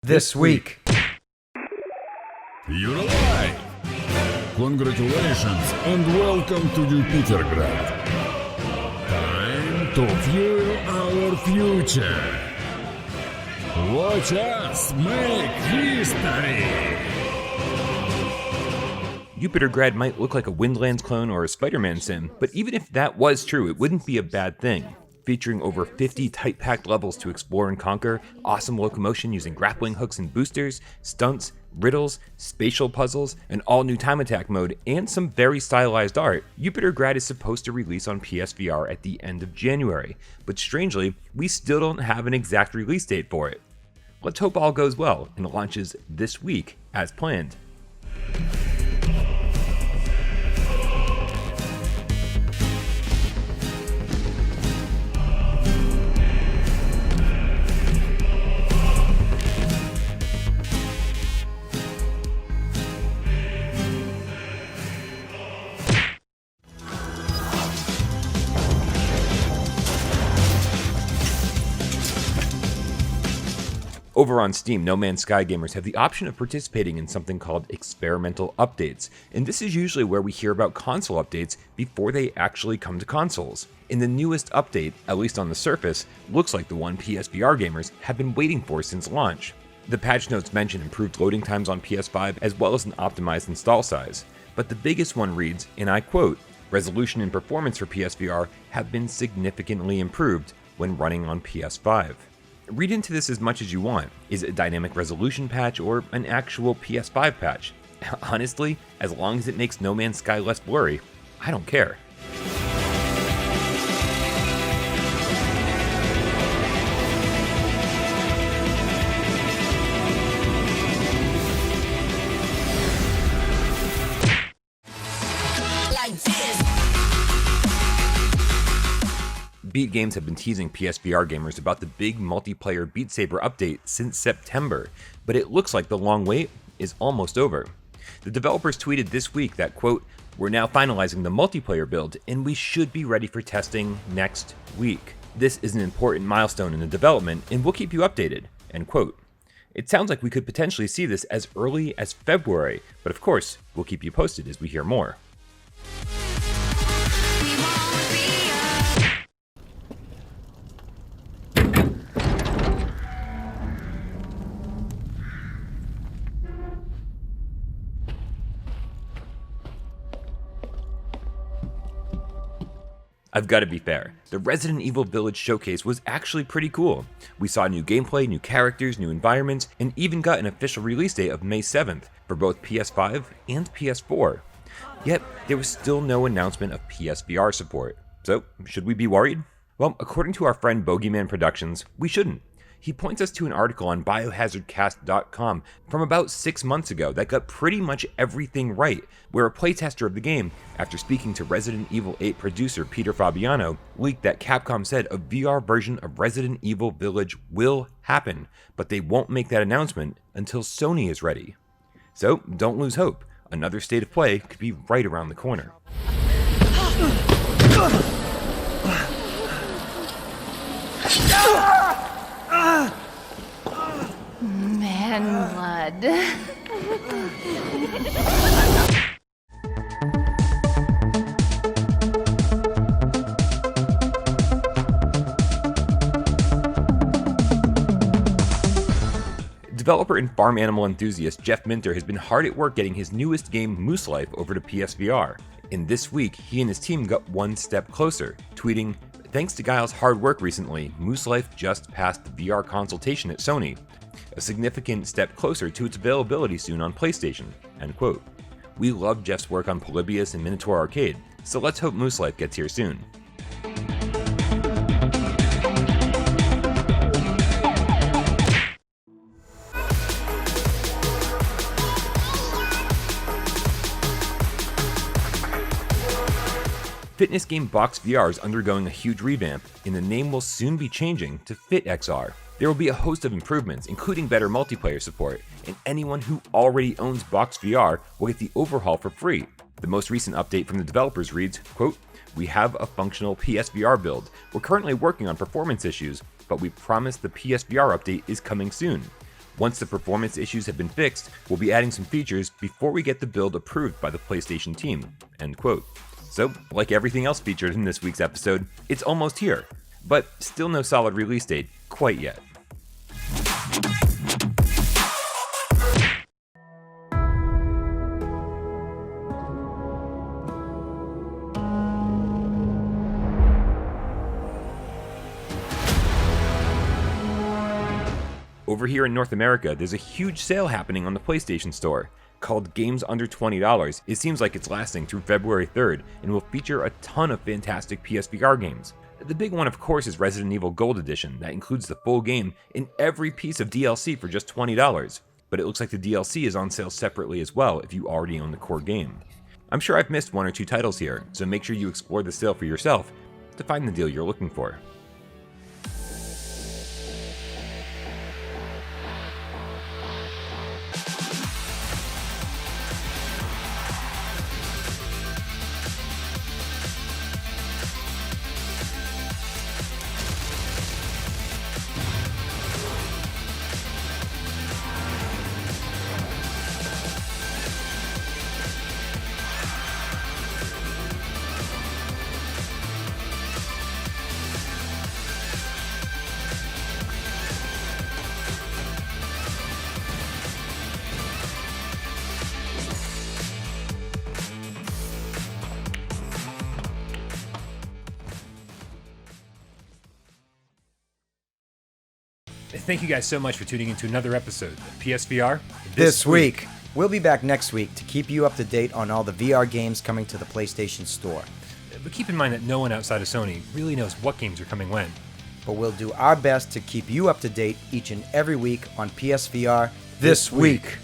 This week. You're alive! Congratulations and welcome to Jupitergrad. Time to fuel our future. Watch us make history! Jupitergrad might look like a Windlands clone or a Spider-Man sim, but even if that was true, it wouldn't be a bad thing. Featuring over 50 tight-packed levels to explore and conquer, awesome locomotion using grappling hooks and boosters, stunts, riddles, spatial puzzles, an all-new time attack mode, and some very stylized art, Jupitergrad is supposed to release on PSVR at the end of January, but strangely, we still don't have an exact release date for it. Let's hope all goes well and it launches this week as planned. Over on Steam, No Man's Sky gamers have the option of participating in something called experimental updates, and this is usually where we hear about console updates before they actually come to consoles. And the newest update, at least on the surface, looks like the one PSVR gamers have been waiting for since launch. The patch notes mention improved loading times on PS5 as well as an optimized install size, but the biggest one reads, and I quote, "Resolution and performance for PSVR have been significantly improved when running on PS5. Read into this as much as you want. Is it a dynamic resolution patch or an actual PS5 patch? Honestly, as long as it makes No Man's Sky less blurry, I don't care. Beat Games have been teasing PSVR gamers about the big multiplayer Beat Saber update since September, but it looks like the long wait is almost over. The developers tweeted this week that, quote, "We're now finalizing the multiplayer build and we should be ready for testing next week. This is an important milestone in the development and we'll keep you updated," end quote. It sounds like we could potentially see this as early as February, but of course, we'll keep you posted as we hear more. I've got to be fair, the Resident Evil Village showcase was actually pretty cool. We saw new gameplay, new characters, new environments, and even got an official release date of May 7th for both PS5 and PS4. Yet, there was still no announcement of PSVR support. So, should we be worried? Well, according to our friend Bogeyman Productions, we shouldn't. He points us to an article on biohazardcast.com from about 6 months ago that got pretty much everything right, where a playtester of the game, after speaking to Resident Evil 8 producer Peter Fabiano, leaked that Capcom said a VR version of Resident Evil Village will happen, but they won't make that announcement until Sony is ready. So, don't lose hope. Another state of play could be right around the corner. Man blood. Developer and farm animal enthusiast Jeff Minter has been hard at work getting his newest game, Moose Life, over to PSVR. And this week, he and his team got one step closer, tweeting, "Thanks to Guile's hard work recently, Moose Life just passed the VR consultation at Sony. A significant step closer to its availability soon on PlayStation," end quote. We love Jeff's work on Polybius and Minotaur Arcade, so let's hope Moose Life gets here soon. Fitness game Box VR is undergoing a huge revamp, and the name will soon be changing to FitXR. There will be a host of improvements, including better multiplayer support, and anyone who already owns Box VR will get the overhaul for free. The most recent update from the developers reads, quote, "We have a functional PSVR build. We're currently working on performance issues, but we promise the PSVR update is coming soon. Once the performance issues have been fixed, we'll be adding some features before we get the build approved by the PlayStation team." End quote. So, like everything else featured in this week's episode, it's almost here, but still no solid release date quite yet. Over here in North America, there's a huge sale happening on the PlayStation Store called Games Under $20. It seems like it's lasting through February 3rd and will feature a ton of fantastic PSVR games. The big one, of course, is Resident Evil Gold Edition that includes the full game and every piece of DLC for just $20. But it looks like the DLC is on sale separately as well if you already own the core game. I'm sure I've missed one or two titles here, so make sure you explore the sale for yourself to find the deal you're looking for. Thank you guys so much for tuning into another episode of PSVR This week. We'll be back next week to keep you up to date on all the VR games coming to the PlayStation Store. But keep in mind that no one outside of Sony really knows what games are coming when. But we'll do our best to keep you up to date each and every week on PSVR This Week.